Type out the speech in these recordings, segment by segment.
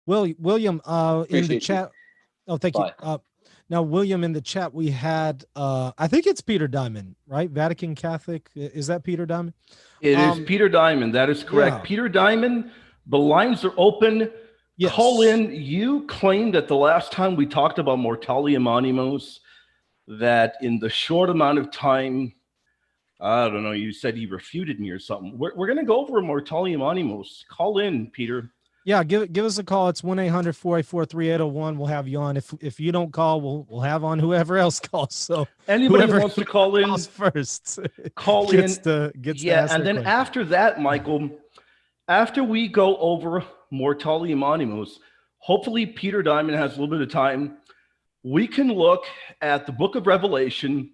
William, in the chat. Oh, thank you. Bye. Now, William, in the chat, we had, I think it's Peter Dimond, right? Vatican Catholic. Is that Peter Dimond? It is Peter Dimond. That is correct. Yeah. Peter Dimond, the lines are open. Yes. Call in. You claimed that the last time we talked about Mortalium Animos, that in the short amount of time, I don't know, you said he refuted me or something. We're going to go over Mortalium Animos. Call in, Peter. Yeah, give us a call. It's 1-800-484-3801. We'll have you on. If you don't call, we'll have on whoever else calls. So anybody who wants to call in first, call in. And then after that, Michael, after we go over Mortalium Animos, hopefully Peter Dimond has a little bit of time. We can look at the Book of Revelation,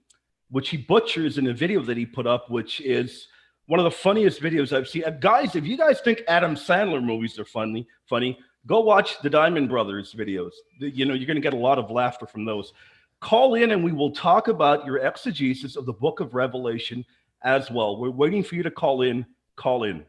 which he butchers in a video that he put up, which is one of the funniest videos I've seen. Guys, if you guys think Adam Sandler movies are funny, go watch the Dimond Brothers videos. You're going to get a lot of laughter from those. Call in and we will talk about your exegesis of the Book of Revelation as well. We're waiting for you to call in. Call in.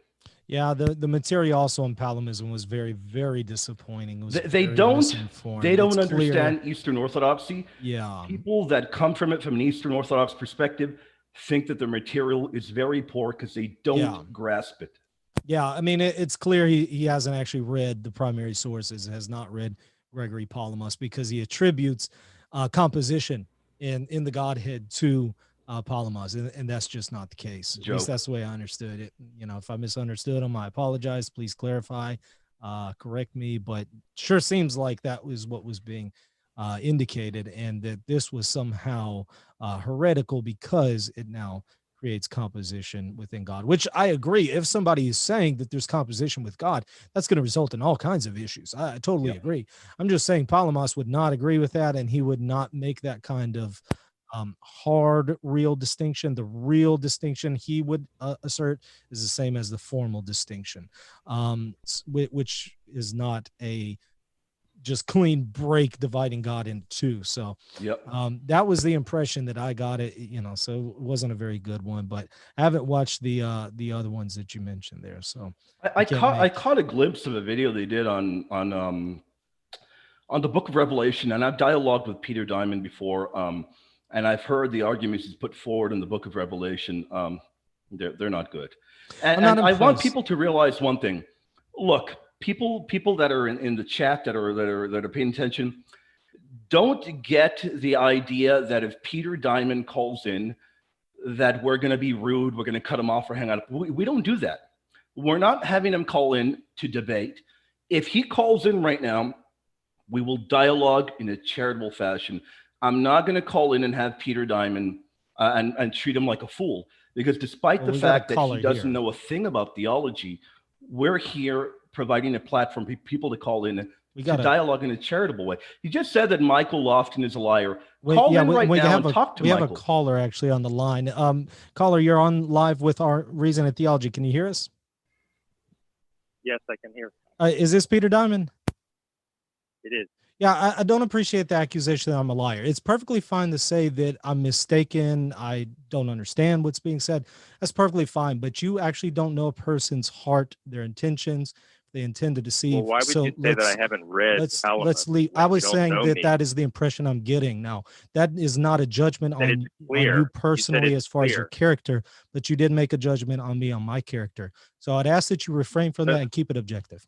Yeah, the material also on Palimism was very, very disappointing. It was they don't understand Eastern Orthodoxy. Yeah. People that come from it from an Eastern Orthodox perspective think that the material is very poor because they don't grasp it. Yeah, I mean, it's clear he hasn't actually read the primary sources, has not read Gregory Palamas, because he attributes composition in the Godhead to Palamas, and that's just not the case. At least that's the way I understood it. If I misunderstood him, I apologize. Please clarify, correct me, but sure seems like that was what was being indicated, and that this was somehow heretical because it now creates composition within God, which I agree. If somebody is saying that there's composition with God, that's going to result in all kinds of issues. I totally agree. I'm just saying Palamas would not agree with that, and he would not make that kind of hard, real distinction. The real distinction he would assert is the same as the formal distinction, which is not a just clean break dividing God into two. So that was the impression that I got it, so it wasn't a very good one, but I haven't watched the other ones that you mentioned there. So I caught a glimpse of a video they did on the Book of Revelation, and I've dialogued with Peter Dimond before, and I've heard the arguments he's put forward in the Book of Revelation. They're not good. And I want people to realize one thing. Look, people that are in the chat that are paying attention, don't get the idea that if Peter Dimond calls in, that we're going to be rude, we're going to cut him off or hang out. We don't do that. We're not having him call in to debate. If he calls in right now, we will dialogue in a charitable fashion. I'm not going to call in and have Peter Dimond and treat him like a fool, because despite the fact that he doesn't know a thing about theology, we're here providing a platform for people to call in to dialogue in a charitable way. You just said that Michael Lofton is a liar. Call in right now and talk to Michael. We have a caller actually on the line. Caller, you're on live with our Reason and Theology. Can you hear us? Yes, I can hear. Is this Peter Dimond? It is. Yeah, I don't appreciate the accusation that I'm a liar. It's perfectly fine to say that I'm mistaken, I don't understand what's being said. That's perfectly fine, but you actually don't know a person's heart, their intentions. They intend to deceive. Well, why would you say that I haven't read? Let's leave. I was saying that is the impression I'm getting. Now, that is not a judgment on you personally as far as your character, but you did make a judgment on me, on my character. So I'd ask that you refrain from that and keep it objective.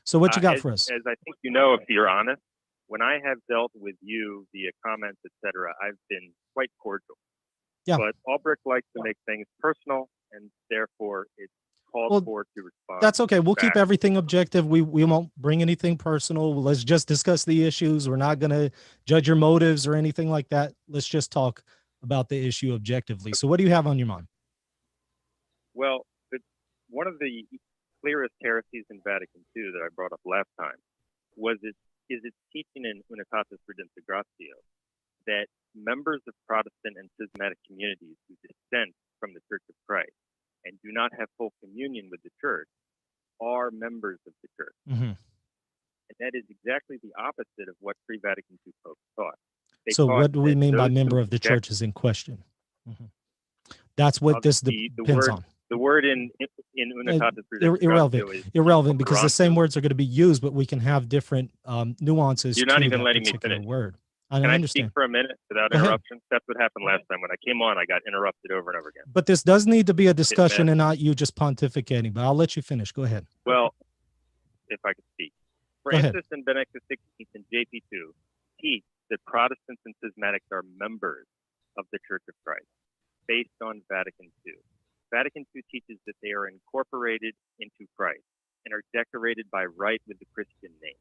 So what you got for us? As I think you know, if you're honest, when I have dealt with you via comments, etc., I've been quite cordial. Yeah. But Albrecht likes to make things personal, and therefore it's called for to respond. That's okay. We'll keep everything objective. We won't bring anything personal. Let's just discuss the issues. We're not going to judge your motives or anything like that. Let's just talk about the issue objectively. So what do you have on your mind? Well, one of the clearest heresies in Vatican II that I brought up last time is its teaching in Unitatis Redemptio that members of Protestant and schismatic communities who dissent from the Church of Christ and do not have full communion with the Church are members of the Church. Mm-hmm. And that is exactly the opposite of what pre-Vatican II popes taught. So what do we mean by member of the Church is in question? Mm-hmm. That's what this depends on. The word in unitatis irrelevant, because the same words are going to be used, but we can have different nuances. You're not to even that letting me particular finish. word. Can I understand. speak for a minute without interruption? That's what happened last time. When I came on, I got interrupted over and over again. But this does need to be a discussion and not you just pontificating. But I'll let you finish. Go ahead. Well, if I could speak. Francis and Benedict XVI and JP2 teach that Protestants and Schismatics are members of the Church of Christ based on Vatican II. Vatican II teaches that they are incorporated into Christ and are decorated by right with the Christian name.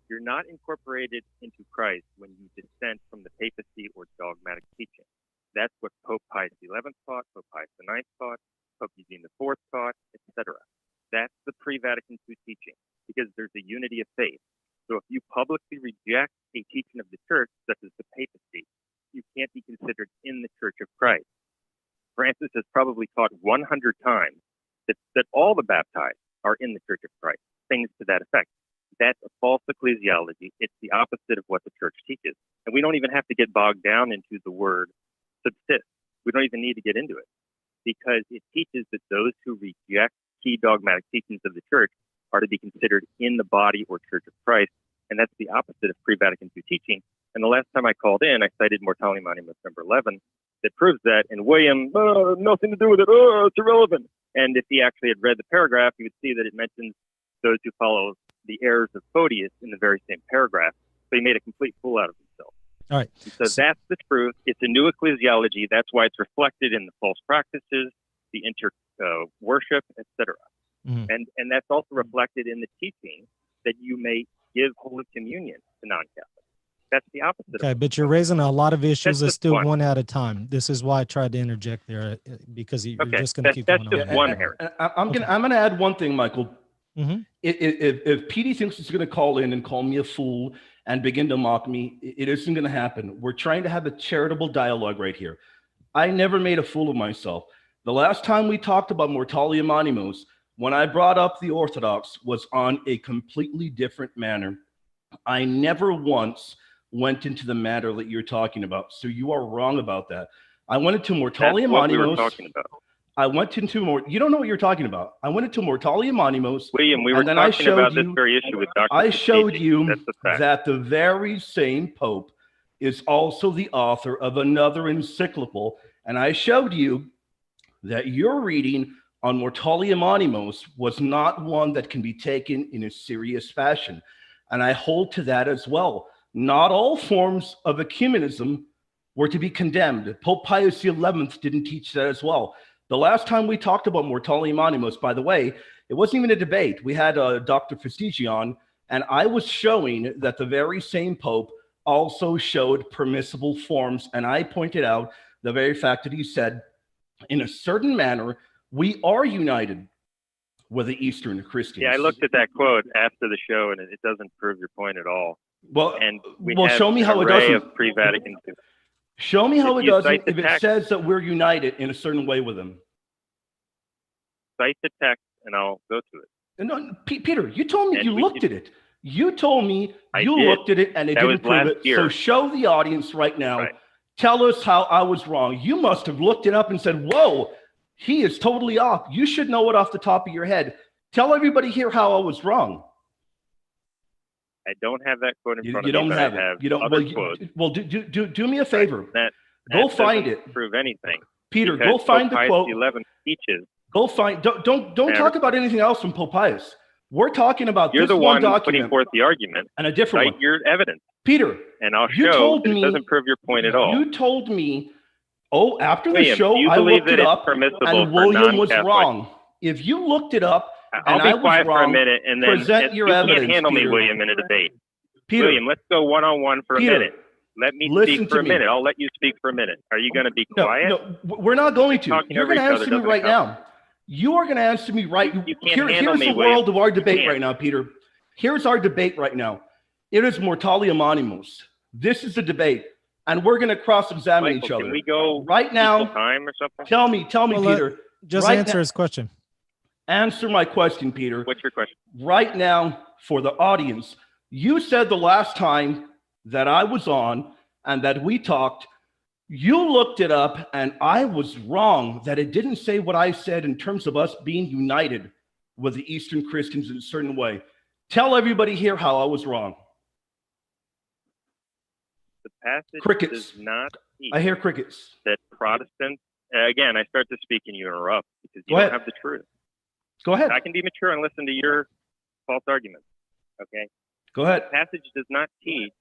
You're not incorporated into Christ when you dissent from the papacy or dogmatic teaching. That's what Pope Pius XI taught, Pope Pius IX taught, Pope Eugene IV taught, etc. That's the pre-Vatican II teaching, because there's a unity of faith. So if you publicly reject a teaching of the church, such as the papacy, you can't be considered in the Church of Christ. Francis has probably taught 100 times that all the baptized are in the Church of Christ, things to that effect. That's a false ecclesiology. It's the opposite of what the church teaches. And we don't even have to get bogged down into the word subsist. We don't even need to get into it, because it teaches that those who reject key dogmatic teachings of the church are to be considered in the body or Church of Christ. And that's the opposite of pre-Vatican II teaching. And the last time I called in, I cited Mortalium Animus number 11 that proves that. And William, nothing to do with it. It's irrelevant. And if he actually had read the paragraph, he would see that it mentions those who follow the errors of Photius in the very same paragraph. So he made a complete fool out of himself. All right. So that's the truth. It's a new ecclesiology. That's why it's reflected in the false practices, the worship, etc. Mm-hmm. And that's also reflected in the teaching that you may give Holy Communion to non-Catholics. That's the opposite. Okay, but you're raising a lot of issues. Let's do one at a time. This is why I tried to interject there, because you're just going to keep going on. That's just one error. I'm going to add one thing, Michael. Mm-hmm. If PD thinks he's going to call in and call me a fool and begin to mock me, it isn't going to happen. We're trying to have a charitable dialogue right here. I never made a fool of myself. The last time we talked about Mortalium Animus, when I brought up the Orthodox, was on a completely different manner. I never once went into the matter that you're talking about. So you are wrong about that. I went into Mortalium Animus. We were talking about. I went into more. You don't know what you're talking about. I went into Mortalium Animus. William, we were talking about this very issue with Dr. I showed you that the very same Pope is also the author of another encyclical. And I showed you that your reading on Mortalium Animus was not one that can be taken in a serious fashion. And I hold to that as well. Not all forms of ecumenism were to be condemned. Pope Pius XI didn't teach that as well. The last time we talked about Mortalium Animus, by the way, it wasn't even a debate. We had Dr. Fastigi on, and I was showing that the very same Pope also showed permissible forms. And I pointed out the very fact that he said, in a certain manner, we are united with the Eastern Christians. Yeah, I looked at that quote after the show, and it doesn't prove your point at all. Well, and show me how it doesn't. Of pre-Vatican II. Show me how it doesn't if it says that we're united in a certain way with them. Cite the text, and I'll go to it. No, Peter, you told me you looked at it. You told me you looked at it, and it didn't prove it. So show the audience right now. Right. Tell us how I was wrong. You must have looked it up and said, whoa, he is totally off. You should know it off the top of your head. Tell everybody here how I was wrong. I don't have that quote in front of me. You don't have it. You don't. Well, do me a favor. Go find it. Prove anything. Peter, go find the quote. 11 teaches. Go find. Don't talk about anything else from Pope Pius. We're talking about You're this the one one document putting forth the argument and a different one. one. Your evidence, Peter. And I'll show that it doesn't prove your point at all. You told me. Oh, after the William, show, I looked it up, and William was wrong. If you looked it up, I'll be quiet for a minute, and then present your evidence. You can't handle Peter. me, William, in a debate. Peter, William, let's go one-on-one for a minute. Let me speak for a minute. I'll let you speak for a minute. Are you going to be quiet? No, we're not going to. You're going to answer me right now. You are going to answer me right. Here's the world of our debate right now, Peter. Here's our debate right now. It is Mortalium Animus. This is the debate, and we're going to cross-examine each other. Can we go right now? Time or something? Tell me, Peter. Just answer his question. Answer my question, Peter. What's your question? Right now, for the audience, you said the last time that I was on and that we talked You looked it up, and I was wrong that it didn't say what I said in terms of us being united with the Eastern Christians in a certain way. Tell everybody here how I was wrong. The passage Crickets. does not teach I hear crickets. that Protestants, again, I start to speak and you interrupt because you Go don't ahead. have the truth. Go ahead. I can be mature and listen to your false arguments, okay? Go ahead. The passage does not teach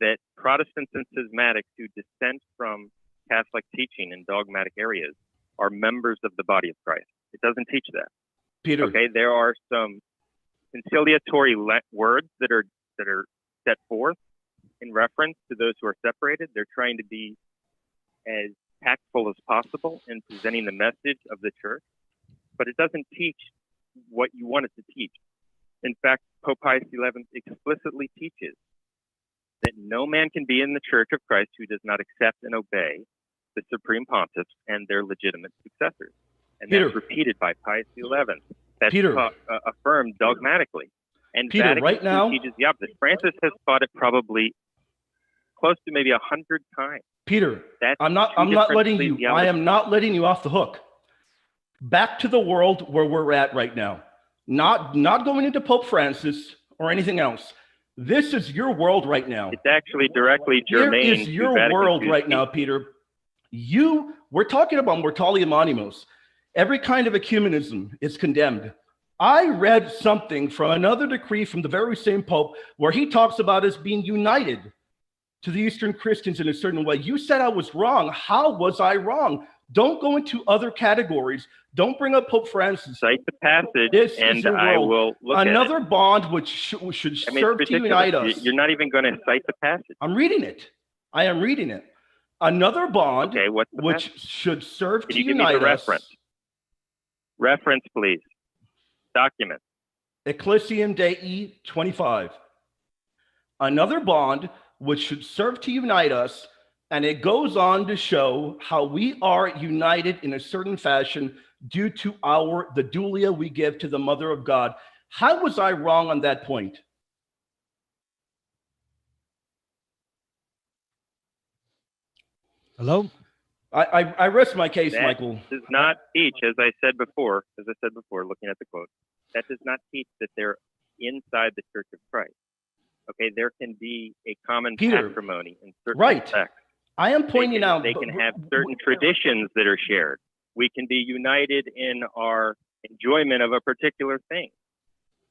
that Protestants and schismatics who dissent from Catholic teaching in dogmatic areas are members of the body of Christ. It doesn't teach that. Peter. Okay, there are some conciliatory words that are set forth in reference to those who are separated. They're trying to be as tactful as possible in presenting the message of the church, but it doesn't teach what you want it to teach. In fact, Pope Pius XI explicitly teaches that no man can be in the Church of Christ who does not accept and obey the Supreme Pontiffs and their legitimate successors. And Peter. that's repeated by Pius XI. That's Peter. Affirmed dogmatically. And Peter, Vatican right now- teaches the opposite. Francis has taught it probably close to maybe 100 times. Peter, That's I'm not two different letting you. ecclesiologies. I am not letting you off the hook. Back to the world where we're at right now. Not going into Pope Francis or anything else. This is your world right now. It's actually directly germane Here is to your Vatican world II's right now, Peter. We're talking about mortalia animos. Every kind of ecumenism is condemned. I read something from another decree from the very same Pope where he talks about us being united to the Eastern Christians in a certain way. You said I was wrong. How was I wrong? Don't go into other categories. Don't bring up Pope Francis. Cite the passage, This is and your I world. will look at it. Another bond which should I mean, serve it's to ridiculous. unite us. You're not even going to cite the passage. I'm reading it. I am reading it. Another bond Okay, what's the which passage? should serve Can to you give me unite the us. reference? Reference, please. Document. Ecclesiam Dei 25. Another bond which should serve to unite us, and it goes on to show how we are united in a certain fashion due to the dulia we give to the Mother of God. How was I wrong on that point? Hello? I rest my case, That Michael. does not teach, as I said before, looking at the quote, that does not teach that they're inside the Church of Christ. Okay, there can be a common Peter, patrimony in certain right. respects. I am pointing out. They can have certain traditions that are shared. We can be united in our enjoyment of a particular thing.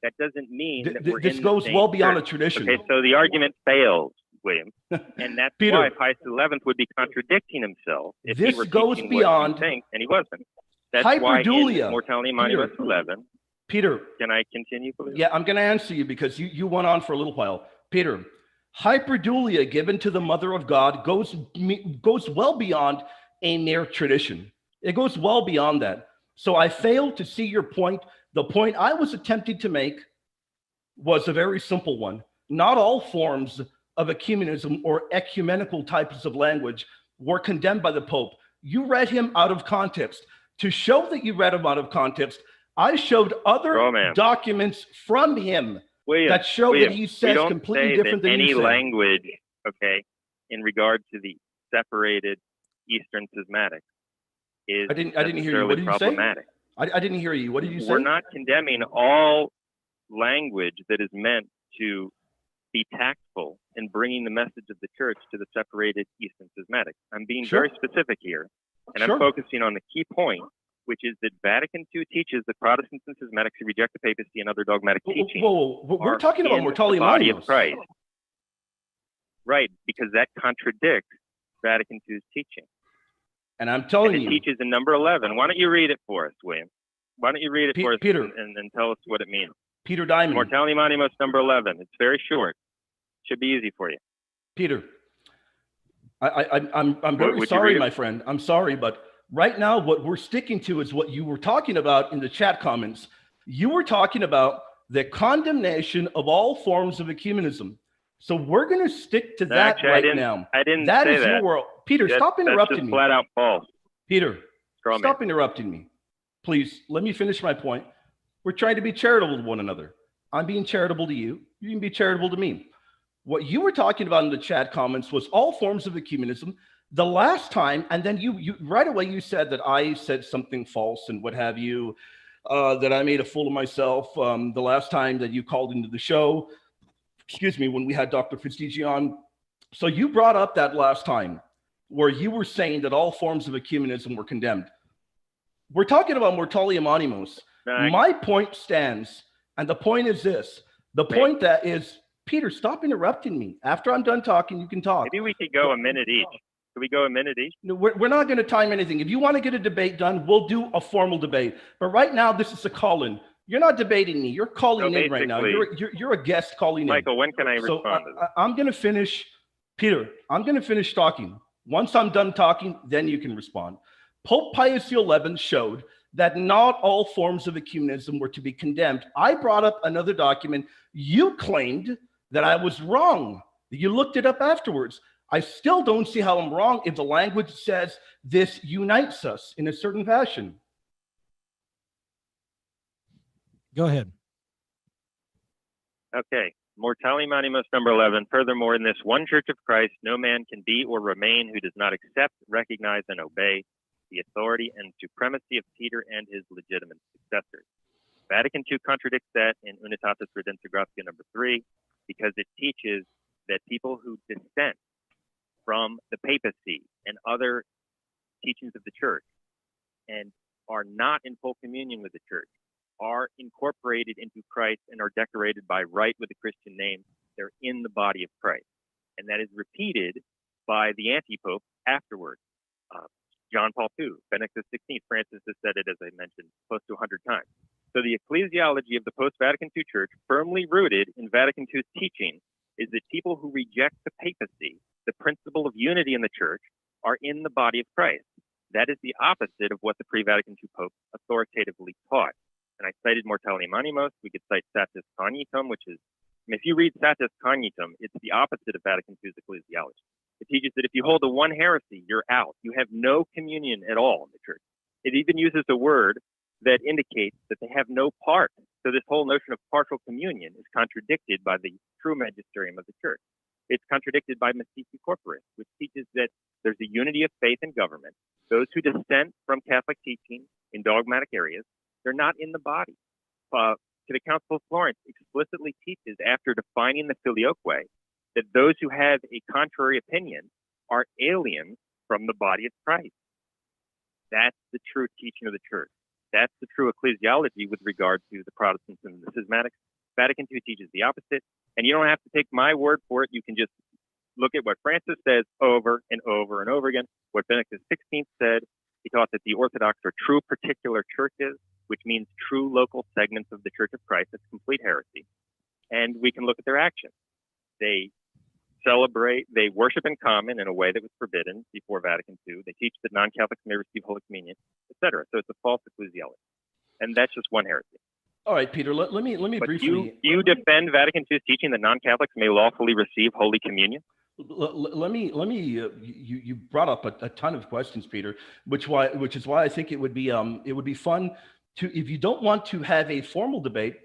That doesn't mean that we're This in goes the same well beyond a church. tradition. Okay, so the argument fails, William, and that's Peter, why Pius XI would be contradicting himself if this he were goes teaching beyond what he thinks, and he wasn't. That's hyperdulia. why in Mortality Monument 11. Peter, Can I continue, please? yeah, I'm going to answer you because you went on for a little while. Peter, hyperdulia given to the Mother of God goes well beyond a mere tradition. It goes well beyond that. So I failed to see your point. The point I was attempting to make was a very simple one. Not all forms of ecumenism or ecumenical types of language were condemned by the Pope. You read him out of context. To show that you read him out of context, I showed other documents from him that show that he says completely different than any you say. language, okay, in regard to the separated Eastern schismatics is I didn't hear you. What did you say? problematic. I didn't hear you. What did you say? We're not condemning all language that is meant to be tactful in bringing the message of the church to the separated Eastern schismatics. I'm being very specific here, and I'm focusing on the key point, which is that Vatican II teaches that Protestants and schismatics who reject the papacy and other dogmatic teachings. We're talking about mortality the body animos. of Christ. Right, because that contradicts Vatican II's teaching. And I'm telling you. It teaches in number 11. Why don't you read it for us, William? Why don't you read it for us, Peter, and tell us what it means? Peter Dimond. Mortality Animos number 11. It's very short. Should be easy for you. Peter, I'm very sorry, my friend. I'm sorry, but right now what we're sticking to is what you were talking about in the chat comments. You were talking about the condemnation of all forms of ecumenism. So we're going to stick to that now. I didn't that say is that. Your world. Peter, stop interrupting that's just me. Flat out false. Peter, stop interrupting me. Please, let me finish my point. We're trying to be charitable to one another. I'm being charitable to you. You can be charitable to me. What you were talking about in the chat comments was all forms of ecumenism. The last time, and then you right away you said that I said something false and what have you, that I made a fool of myself. The last time that you called into the show, excuse me, when we had Dr. Fitzgibbon on. So you brought up that last time where you were saying that all forms of ecumenism were condemned. We're talking about mortalium animos. My point stands, and the point is this. The point that is, Peter, stop interrupting me. After I'm done talking, you can talk. Maybe we could go a minute each. Could we go a minute each? No, we're not going to time anything. If you want to get a debate done, we'll do a formal debate. But right now, this is a call-in. You're not debating me. You're calling in right now. You're a guest calling Michael, in. when can I respond to this? I'm going to finish, Peter, I'm going to finish talking. Once I'm done talking, then you can respond. Pope Pius XI showed that not all forms of ecumenism were to be condemned. I brought up another document. You claimed that I was wrong. You looked it up afterwards. I still don't see how I'm wrong if the language says this unites us in a certain fashion. Go ahead. Okay. Mortalium animos number 11. Furthermore, in this one Church of Christ, no man can be or remain who does not accept, recognize, and obey the authority and supremacy of Peter and his legitimate successors. Vatican II contradicts that in Unitatis Redemptor Gratia number 3, because it teaches that people who dissent from the papacy and other teachings of the church and are not in full communion with the church are incorporated into Christ and are decorated by right with the Christian name. They're in the body of Christ. And that is repeated by the anti-pope afterwards. John Paul II, Benedict XVI, Francis has said it, as I mentioned, close to 100 times. So the ecclesiology of the post-Vatican II church, firmly rooted in Vatican II's teaching, is that people who reject the papacy, the principle of unity in the church, are in the body of Christ. That is the opposite of what the pre-Vatican II popes authoritatively taught. And I cited Mortalium Animos. We could cite Satis Cognitum, which is, if you read Satis Cognitum, it's the opposite of Vatican II's ecclesiology. It teaches that if you hold to one heresy, you're out. You have no communion at all in the church. It even uses a word that indicates that they have no part. So this whole notion of partial communion is contradicted by the true magisterium of the church. It's contradicted by Mystici Corporis, which teaches that there's a unity of faith and government. Those who dissent from Catholic teaching in dogmatic areas, they're not in the body. To the Council of Florence explicitly teaches, after defining the filioque, that those who have a contrary opinion are aliens from the body of Christ. That's the true teaching of the church. That's the true ecclesiology with regard to the Protestants and the schismatics. Vatican II teaches the opposite, and you don't have to take my word for it. You can just look at what Francis says over and over and over again. What Benedict XVI said, he taught that the Orthodox are true particular churches, which means true local segments of the Church of Christ. It's complete heresy. And we can look at their actions. They celebrate, they worship in common in a way that was forbidden before Vatican II. They teach that non-Catholics may receive Holy Communion, etc. So it's a false ecclesiology. And that's just one heresy. All right, Peter, let me but briefly... You defend Vatican II's teaching that non-Catholics may lawfully receive Holy Communion? You brought up a ton of questions, Peter, which is why I think it would be fun to, if you don't want to have a formal debate,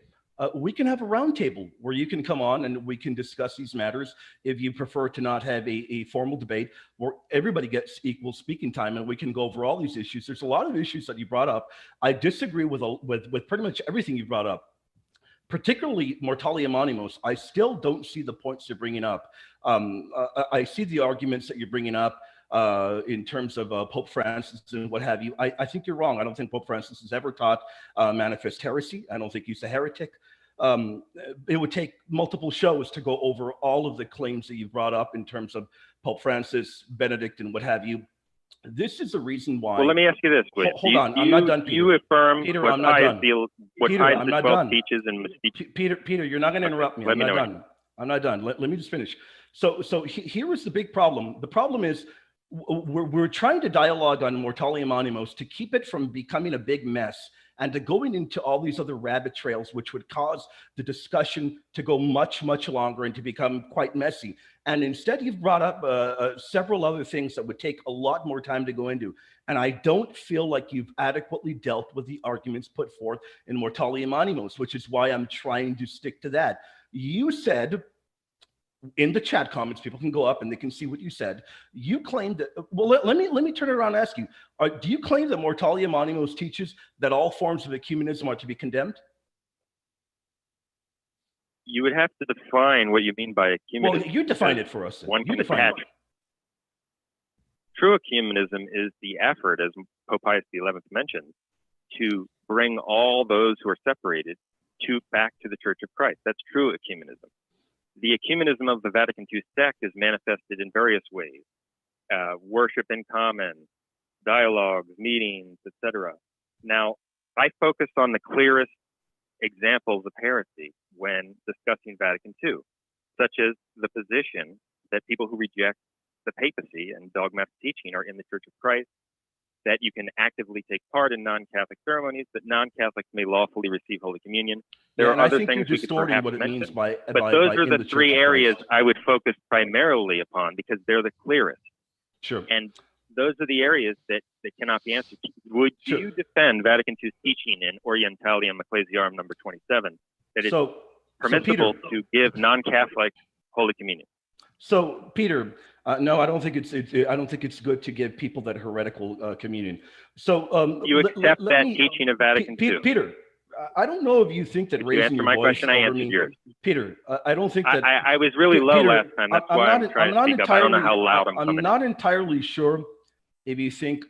we can have a roundtable where you can come on and we can discuss these matters. If you prefer to not have a formal debate where everybody gets equal speaking time and we can go over all these issues. There's a lot of issues that you brought up. I disagree with pretty much everything you brought up, particularly Mortalium Animos. I still don't see the points you're bringing up. I see the arguments that you're bringing up in terms of Pope Francis and what have you. I think you're wrong. I don't think Pope Francis has ever taught manifest heresy. I don't think he's a heretic. It would take multiple shows to go over all of the claims that you've brought up in terms of Pope Francis, Benedict, and what have you. This is the reason why. Well, let me ask you this, please. Hold on, I'm not done, Peter. You affirm Peter, what I'm not done. What Peter, Pius I'm not XII done. teaches and Mystici. Peter, you're not going to interrupt me. I'm not done. I'm not done. Let me just finish. So here is the big problem. The problem is we're trying to dialogue on Mortalium Animos to keep it from becoming a big mess and to going into all these other rabbit trails, which would cause the discussion to go much, much longer and to become quite messy. And instead, you've brought up several other things that would take a lot more time to go into. And I don't feel like you've adequately dealt with the arguments put forth in Mortalium Animos, which is why I'm trying to stick to that. You said in the chat comments, people can go up and they can see what you said. You claim that, well, let me turn it around and ask you, do you claim that Mortalia Monimos teaches that all forms of ecumenism are to be condemned? You would have to define what you mean by ecumenism. Well, you define it for us. One can attach. True ecumenism is the effort, as Pope Pius XI mentioned, to bring all those who are separated back to the Church of Christ. That's true ecumenism. The ecumenism of the Vatican II sect is manifested in various ways: worship in common, dialogues, meetings, etc. Now, I focus on the clearest examples of heresy when discussing Vatican II, such as the position that people who reject the papacy and dogmatic teaching are in the Church of Christ, that you can actively take part in non-Catholic ceremonies, that non-Catholics may lawfully receive Holy Communion. There are other things we could perhaps mention, but those are the three areas I would focus primarily upon because they're the clearest. Sure. And those are the areas that cannot be answered. Would you defend Vatican II's teaching in Orientalium Ecclesiarum number 27 that it's permissible to give non-Catholics Holy Communion? So, Peter, no, I don't think it's good to give people that heretical communion. So, you accept that teaching of Vatican II? Peter, I don't know if you think that raising your voice. You answered my question. I answered yours. Peter, I don't think that. I was really low last time. That's why I'm trying to speak up. I don't know how loud I'm coming. I'm not entirely sure if you think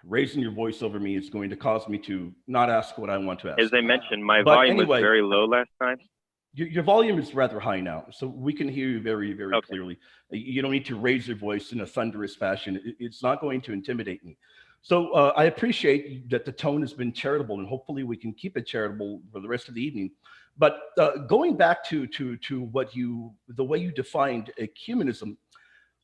raising your voice over me is going to cause me to not ask what I want to ask. As I mentioned, my volume was very low last time. Your volume is rather high now, so we can hear you very, very clearly. You don't need to raise your voice in a thunderous fashion. It's not going to intimidate me. So I appreciate that the tone has been charitable, and hopefully we can keep it charitable for the rest of the evening. But going back to the way you defined ecumenism,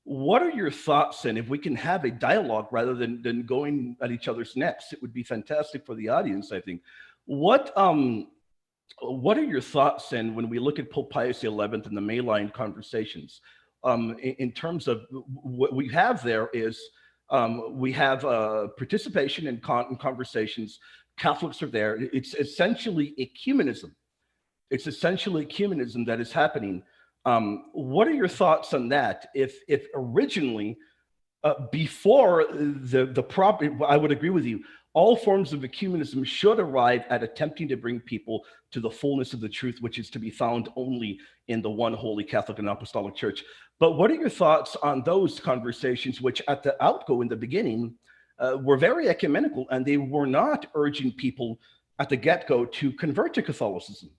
what are your thoughts? And if we can have a dialogue rather than going at each other's necks, it would be fantastic for the audience, I think. What are your thoughts, and when we look at Pope Pius XI and the Mayline conversations, in terms of what we have there is we have participation in conversations. Catholics are there. It's essentially ecumenism. It's essentially ecumenism that is happening. What are your thoughts on that? If originally, before the proper, I would agree with you, all forms of ecumenism should arrive at attempting to bring people to the fullness of the truth, which is to be found only in the one holy Catholic and Apostolic Church. But what are your thoughts on those conversations, which at the outgo in the beginning were very ecumenical, and they were not urging people at the get-go to convert to Catholicism?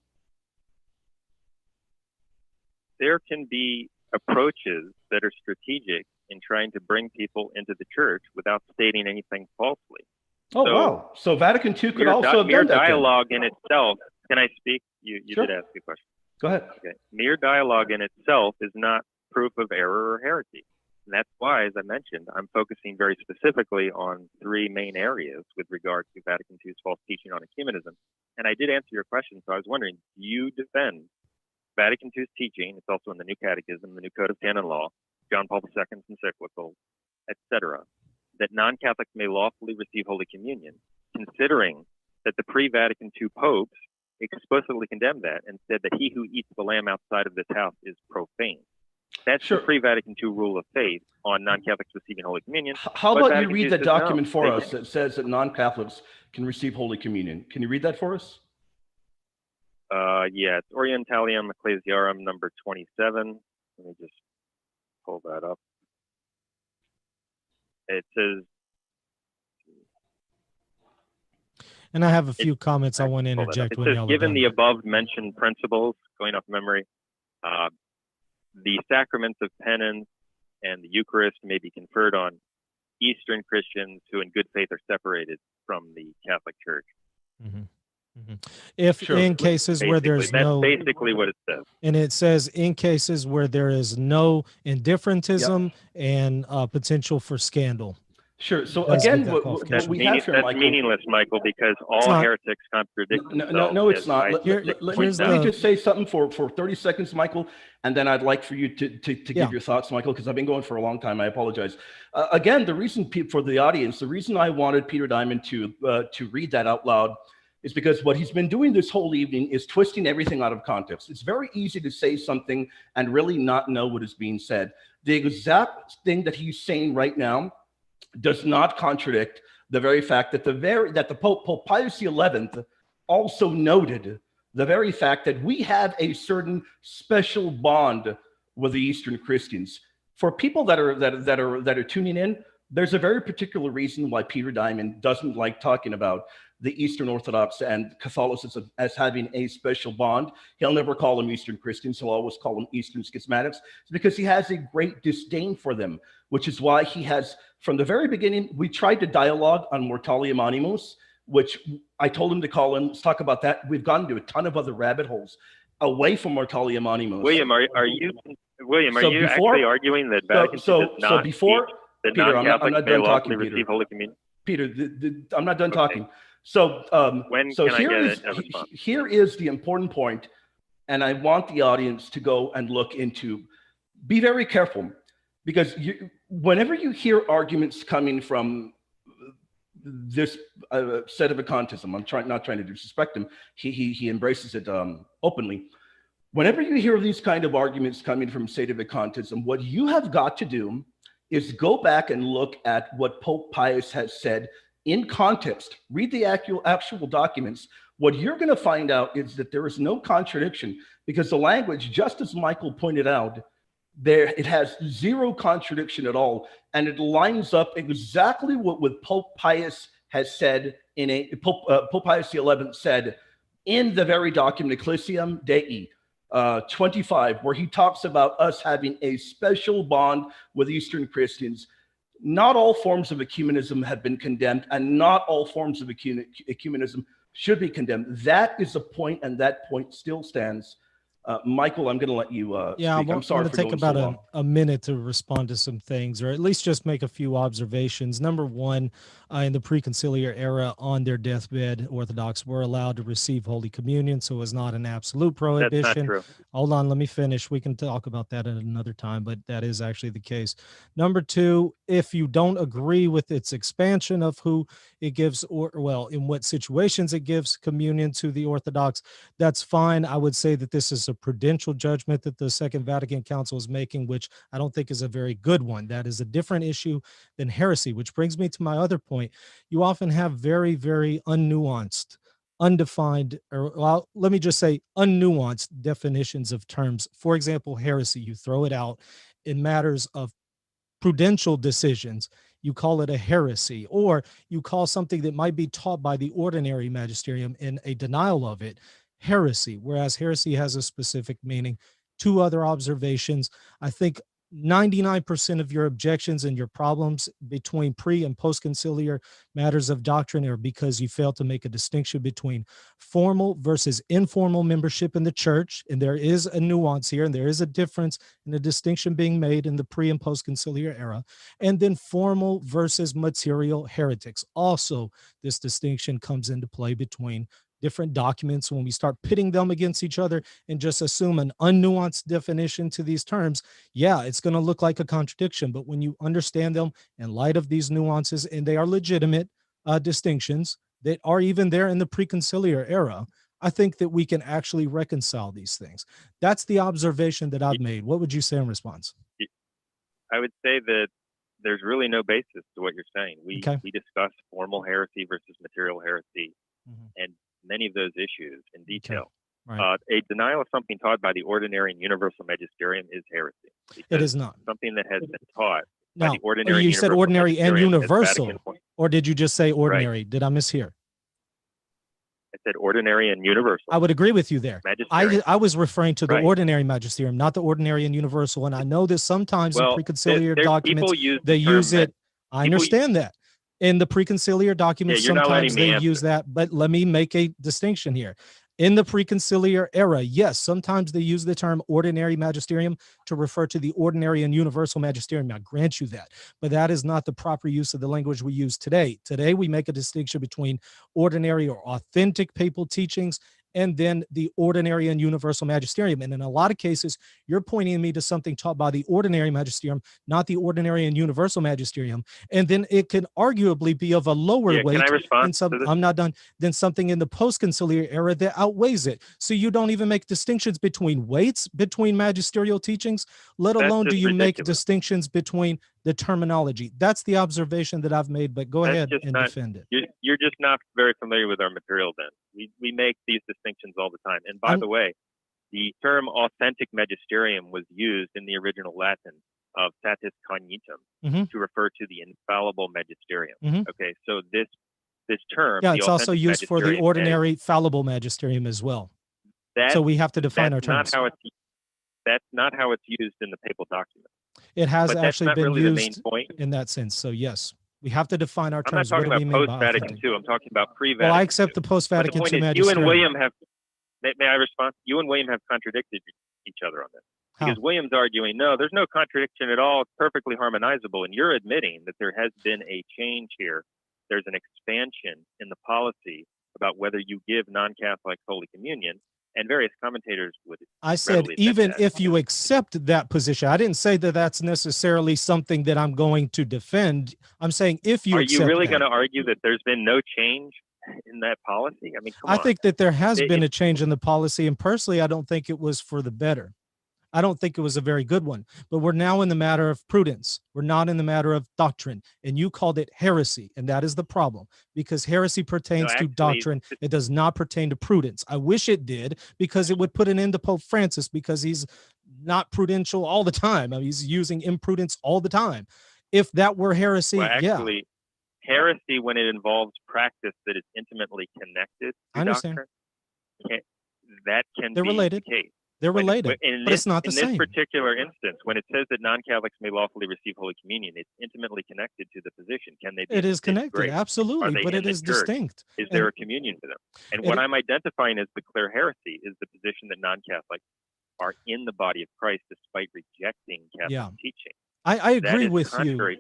There can be approaches that are strategic in trying to bring people into the church without stating anything falsely. Oh, wow. So Vatican II could also have done that. Mere dialogue in itself, can I speak? You Sure. did ask a question. Go ahead. Okay. Mere dialogue in itself is not proof of error or heresy. And that's why, as I mentioned, I'm focusing very specifically on three main areas with regard to Vatican II's false teaching on ecumenism. And I did answer your question, so I was wondering, do you defend Vatican II's teaching? It's also in the New Catechism, the New Code of Canon Law, John Paul II's encyclical, etc., that non-Catholics may lawfully receive Holy Communion, considering that the pre-Vatican II popes explicitly condemned that and said that he who eats the lamb outside of this house is profane. That's the pre-Vatican II rule of faith on non-Catholics receiving Holy Communion. How about you read that document for us that says that non-Catholics can receive Holy Communion? Can you read that for us? Yeah, it's Orientalium Ecclesiarum number 27. Let me just pull that up. It says, and I have a few comments I want to interject with. It says, given the above mentioned principles, going off memory, the sacraments of penance and the Eucharist may be conferred on Eastern Christians who in good faith are separated from the Catholic Church. Mm-hmm. Mm-hmm. If in cases where there's that's basically what it says. And it says in cases where there is no indifferentism and potential for scandal. Sure. So again, what we have here, that's meaningless, Michael, because all heretics contradict themselves. No, it's not. Let me just say something for 30 seconds, Michael, and then I'd like for you to give your thoughts, Michael, because I've been going for a long time. I apologize. Again, the reason for the audience, the reason I wanted Peter Dimond to read that out loud is because what he's been doing this whole evening is twisting everything out of context. It's very easy to say something and really not know what is being said. The exact thing that he's saying right now does not contradict the very fact that the Pope Pius XI also noted the very fact that we have a certain special bond with the Eastern Christians. For people that are tuning in, there's a very particular reason why Peter Dimond doesn't like talking about the Eastern Orthodox and Catholicism as having a special bond. He'll never call them Eastern Christians. He'll always call them Eastern Schismatics. It's because he has a great disdain for them, which is why he has, from the very beginning, we tried to dialogue on Mortalium Animus, which I told him to call in. Let's talk about that. We've gone into a ton of other rabbit holes away from Mortalium Animus. William, are you actually arguing that Vatican does not Peter, I'm not done talking, Peter. Receive Holy Communion? Peter, I'm not done talking. So, here is the important point, and I want the audience to go and look into. Be very careful, because whenever you hear arguments coming from this sedevacantism, I'm not trying to disrespect him. He embraces it openly. Whenever you hear these kind of arguments coming from sedevacantism, what you have got to do is go back and look at what Pope Pius has said in context. Read the actual documents. What you're going to find out is that there is no contradiction, because the language, just as Michael pointed out, it has zero contradiction at all, and it lines up exactly what Pope Pius has said Pope Pius XI said in the very document Ecclesiam Dei 25, where he talks about us having a special bond with Eastern Christians. Not all forms of ecumenism have been condemned, and not all forms of ecumenism should be condemned. That is a point, and that point still stands. Michael, I'm going to let you speak. I'm sorry for take going about so long. a minute to respond to some things, or at least just make a few observations. Number one, in the preconciliar era, on their deathbed, Orthodox were allowed to receive Holy Communion, so it was not an absolute prohibition. That's not true. Hold on, let me finish. We can talk about that at another time, but that is actually the case. Number two, if you don't agree with its expansion of who it gives, in what situations it gives communion to the Orthodox, that's fine. I would say that this is a prudential judgment that the Second Vatican Council is making, which I don't think is a very good one. That is a different issue than heresy, which brings me to my other point. You often have very, very unnuanced, undefined, or well, let me just say unnuanced definitions of terms. For example, heresy, you throw it out in matters of prudential decisions. You call it a heresy, or you call something that might be taught by the ordinary magisterium in a denial of it heresy, whereas heresy has a specific meaning. Two other observations. I think 99% of your objections and your problems between pre and post-conciliar matters of doctrine are because you fail to make a distinction between formal versus informal membership in the church. And there is a nuance here, and there is a difference and a distinction being made in the pre and post-conciliar era. And then formal versus material heretics. Also, this distinction comes into play between different documents. When we start pitting them against each other and just assume an unnuanced definition to these terms, yeah, it's going to look like a contradiction. But when you understand them in light of these nuances, and they are legitimate distinctions that are even there in the preconciliar era, I think that we can actually reconcile these things. That's the observation that I've made. What would you say in response? I would say that there's really no basis to what you're saying. We discuss formal heresy versus material heresy, and many of those issues in detail. Okay. Right. A denial of something taught by the ordinary and universal magisterium is heresy. It is not. Something that has been taught by Now, the ordinary. You said ordinary and universal, or did you just say ordinary? Right. Did I mishear? I said ordinary and universal. I would agree with you there. I was referring to the Right. ordinary magisterium, not the ordinary and universal. And I know that sometimes in preconciliar documents, they use it. I understand that. In the preconciliar documents, sometimes they use that, but let me make a distinction here. In the preconciliar era, yes, sometimes they use the term ordinary magisterium to refer to the ordinary and universal magisterium. I grant you that, but that is not the proper use of the language we use today. Today, we make a distinction between ordinary or authentic papal teachings and then the ordinary and universal magisterium. And in a lot of cases, you're pointing me to something taught by the ordinary magisterium, not the ordinary and universal magisterium. And then it can arguably be of a lower weight. Can I respond than some, to this? I'm not done. Than something in the post-conciliar era that outweighs it. So you don't even make distinctions between weights between magisterial teachings, let alone do you make distinctions between the terminology. That's the observation that I've made, but go ahead and defend it. You're just not very familiar with our material then. We make these distinctions all the time. And by the way, the term authentic magisterium was used in the original Latin of satis cognitum to refer to the infallible magisterium. Okay, so this term, it's also used for the ordinary fallible magisterium as well. So we have to define our terms. That's not how it's used in the papal document. It has actually been really used in that sense. So yes, we have to define our terms. I'm not talking about post-Vatican II. I'm talking about pre-Vatican. Well, I accept the post-Vatican II magisterium. You and William have, may I respond? You and William have contradicted each other on this. Because William's arguing, no, there's no contradiction at all. It's perfectly harmonizable. And you're admitting that there has been a change here. There's an expansion in the policy about whether you give non-Catholics Holy Communion. And various commentators would. I said, even if you accept that position, I didn't say that that's necessarily something that I'm going to defend. I'm saying if you accept Are you really going to argue that there's been no change in that policy? I mean, I think that there has been a change in the policy. And personally, I don't think it was for the better. I don't think it was a very good one, but we're now in the matter of prudence. We're not in the matter of doctrine. And you called it heresy. And that is the problem, because heresy pertains to doctrine. It does not pertain to prudence. I wish it did, because it would put an end to Pope Francis, because he's not prudential all the time. I mean, he's using imprudence all the time. If that were heresy, heresy, when it involves practice that is intimately connected to doctrine, that can be related. The case. They're related, but it's not the same. In this particular instance, when it says that non-Catholics may lawfully receive Holy Communion, it's intimately connected to the position. Can they be? It is connected, absolutely, but it is distinct. Is there a communion for them? And what I'm identifying as the clear heresy is the position that non-Catholics are in the body of Christ despite rejecting Catholic teaching. I agree with you.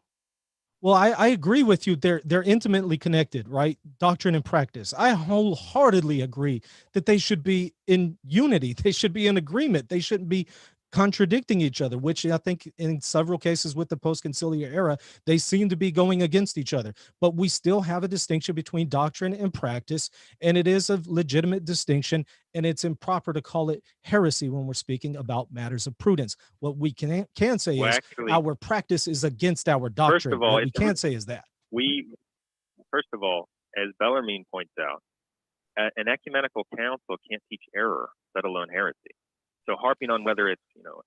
Well, I agree with you. They're intimately connected, right? Doctrine and practice. I wholeheartedly agree that they should be in unity. They should be in agreement. They shouldn't be contradicting each other, which I think in several cases with the post-conciliar era, they seem to be going against each other. But we still have a distinction between doctrine and practice, and it is a legitimate distinction, and it's improper to call it heresy when we're speaking about matters of prudence. What we can say is our practice is against our doctrine. First of all, what we can't say is that. First of all, as Bellarmine points out, an ecumenical council can't teach error, let alone heresy. So harping on whether it's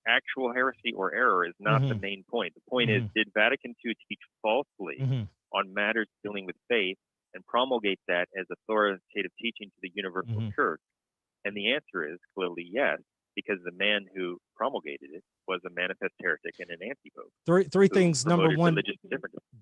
actual heresy or error is not the main point. The point is, did Vatican II teach falsely on matters dealing with faith and promulgate that as authoritative teaching to the universal church? And the answer is clearly yes, because the man who promulgated it was a manifest heretic and an anti-pope. Three things. Number one,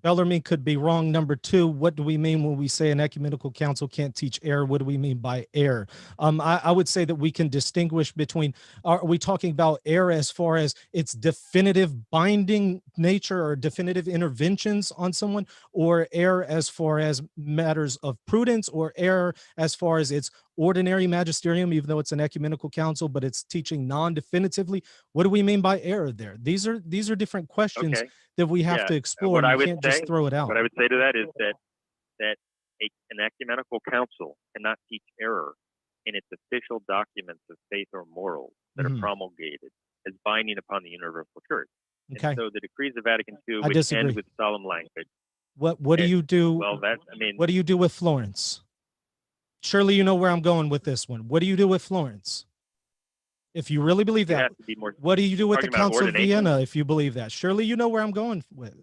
Bellarmine could be wrong. Number two, what do we mean when we say an ecumenical council can't teach error? What do we mean by error? I would say that we can distinguish between, are we talking about error as far as its definitive binding nature or definitive interventions on someone, or error as far as matters of prudence, or error as far as its ordinary magisterium, even though it's an ecumenical council, but it's teaching non-definitively? What do we mean by error there? These are different questions that we have to explore. And you can't just throw it out. What I would say to that is that an ecumenical council cannot teach error in its official documents of faith or morals that are promulgated as binding upon the universal church. Okay. And so the decrees of Vatican II, which end with solemn language. What do you do? Well, what do you do with Florence? Surely you know where I'm going with this one. What do you do with Florence? If you really believe that, what do you do with the Council of Vienna? If you believe that, surely you know where I'm going with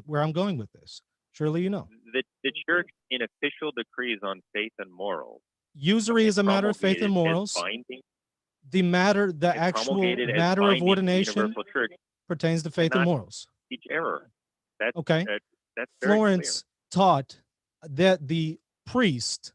where I'm going with this. Surely you know. The church, in official decrees on faith and morals, usury is a matter of faith and morals. The actual matter of ordination pertains to faith and morals. Teach error. That's Florence taught that the priest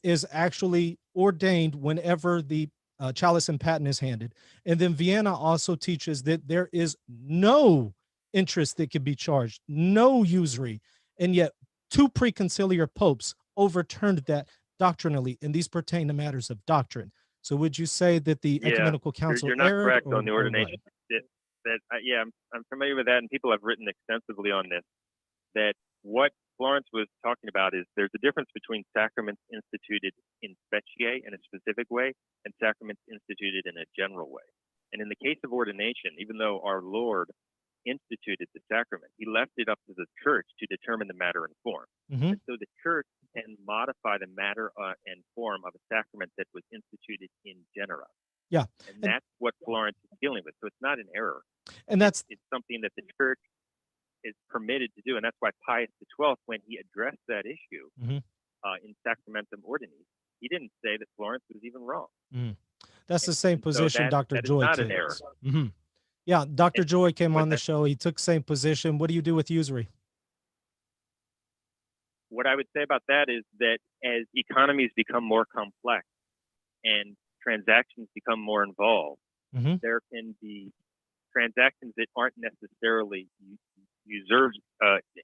is actually ordained whenever the chalice and paten is handed. And then Vienna also teaches that there is no interest that can be charged, no usury. And yet 2 preconciliar popes overturned that doctrinally, and these pertain to matters of doctrine. So would you say that the ecumenical council you're not erred, correct or, on the or what? ordination. I'm familiar with that, and people have written extensively on this. That what Florence was talking about is there's a difference between sacraments instituted in specie in a specific way and sacraments instituted in a general way. And in the case of ordination, even though our Lord instituted the sacrament, he left it up to the church to determine the matter and form. Mm-hmm. And so the church can modify the matter and form of a sacrament that was instituted in genera. Yeah. And that's what Florence is dealing with. So it's not an error. And that's it's something that the church is permitted to do. And that's why Pius XII, when he addressed that issue mm-hmm. In Sacramentum Ordinis, he didn't say that Florence was even wrong. Mm-hmm. That's the same position so Dr. that Joy is not takes. an error. Mm-hmm. Yeah, Dr. Joy came on the that, show. He took same position. What do you do with usury? What I would say about that is that as economies become more complex and transactions become more involved, mm-hmm. there can be transactions that aren't necessarily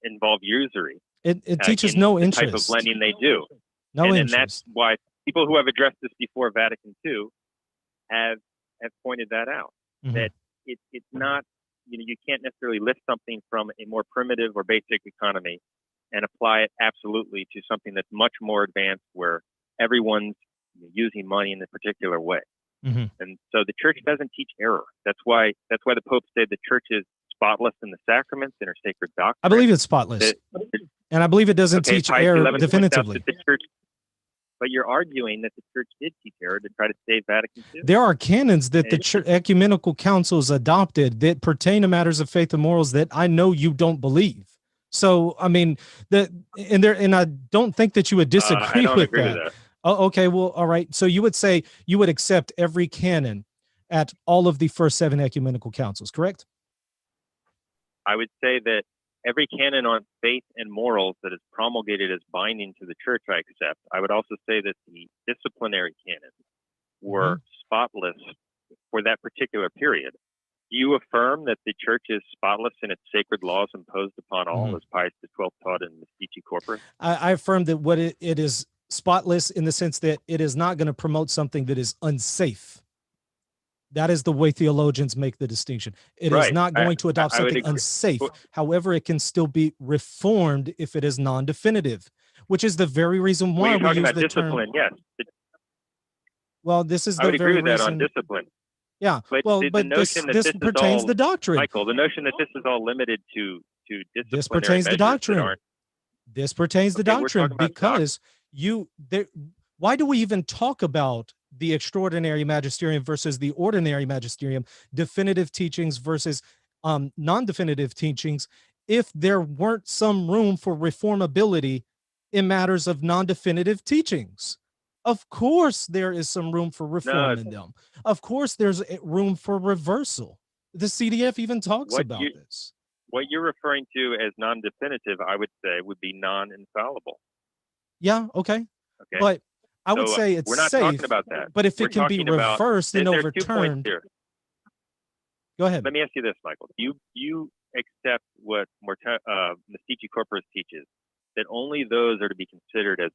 involve usury. It teaches no the interest. type of lending they do. No and interest. And that's why people who have addressed this before Vatican II have pointed that out. Mm-hmm. That it's not, you can't necessarily lift something from a more primitive or basic economy and apply it absolutely to something that's much more advanced where everyone's using money in a particular way. Mm-hmm. And so the church doesn't teach error. That's why the Pope said the church is spotless in the sacraments and her sacred doctrine. I believe it's spotless. And I believe it doesn't teach error definitively. But you're arguing that the church did teach error to try to save Vatican II. There are canons that the ecumenical councils adopted that pertain to matters of faith and morals that I know you don't believe. So, I mean, and I don't think that you would disagree with that. Oh, okay, well, all right. So you would say you would accept every canon at all of the first 7 ecumenical councils, correct? I would say that every canon on faith and morals that is promulgated as binding to the church, I accept. I would also say that the disciplinary canons were spotless for that particular period. Do you affirm that the church is spotless in its sacred laws imposed upon all, as Pius XII taught in Mystici Corporis? I affirm that what it is spotless in the sense that it is not going to promote something that is unsafe. That is the way theologians make the distinction. It is not going to adopt something unsafe. However, it can still be reformed if it is non-definitive, which is the very reason why we use the discipline, term. Yes. Well, this is the I would very agree with reason. that on discipline. Yeah. But this pertains to the doctrine. Michael, the notion that this is all limited to disciplinary this pertains to doctrine. This pertains to doctrine because why do we even talk about the extraordinary magisterium versus the ordinary magisterium, definitive teachings versus non-definitive teachings, if there weren't some room for reformability in matters of non-definitive teachings? Of course, there is some room for reform in them. Of course, there's room for reversal. The CDF even talks about this. What you're referring to as non-definitive, I would say, would be non-infallible. Yeah, okay. But I would say it's we're not safe, talking about that. But if it can be reversed and overturned, go ahead. Let me ask you this, Michael. Do you accept what Mystici Corporis teaches, that only those are to be considered as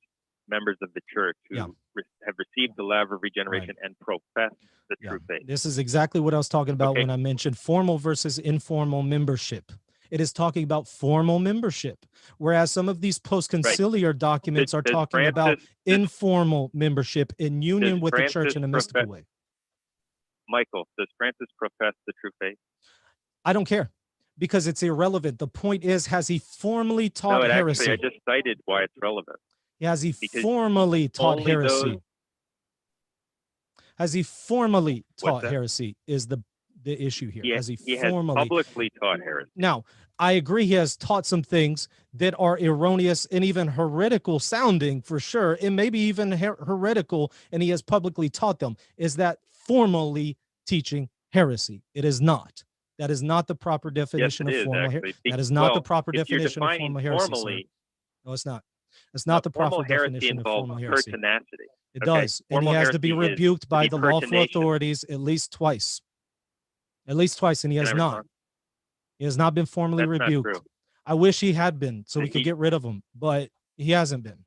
members of the church who have received the laver of regeneration and profess the true faith? This is exactly what I was talking about when I mentioned formal versus informal membership. It is talking about formal membership, whereas some of these post-conciliar documents are talking about informal membership in union with the church in a mystical way. Michael, does Francis profess the true faith? I don't care, because it's irrelevant. The point is, has he formally taught heresy? Actually, I just cited why it's relevant. Has he formally taught heresy? Has he formally taught heresy is the issue here. Has he formally has publicly taught heresy? Now, I agree he has taught some things that are erroneous and even heretical sounding, for sure, and maybe even heretical, and he has publicly taught them. Is that formally teaching heresy? It is not. That is not the proper definition of formal heresy. That is not the proper definition of formal heresy. No, it's not. It's not the proper definition of formal heresy. Pertinacity. It does, and he has to be rebuked by the lawful authorities at least twice. At least twice, and he has not. He has not been formally rebuked. I wish he had been, so we could get rid of him, but he hasn't been.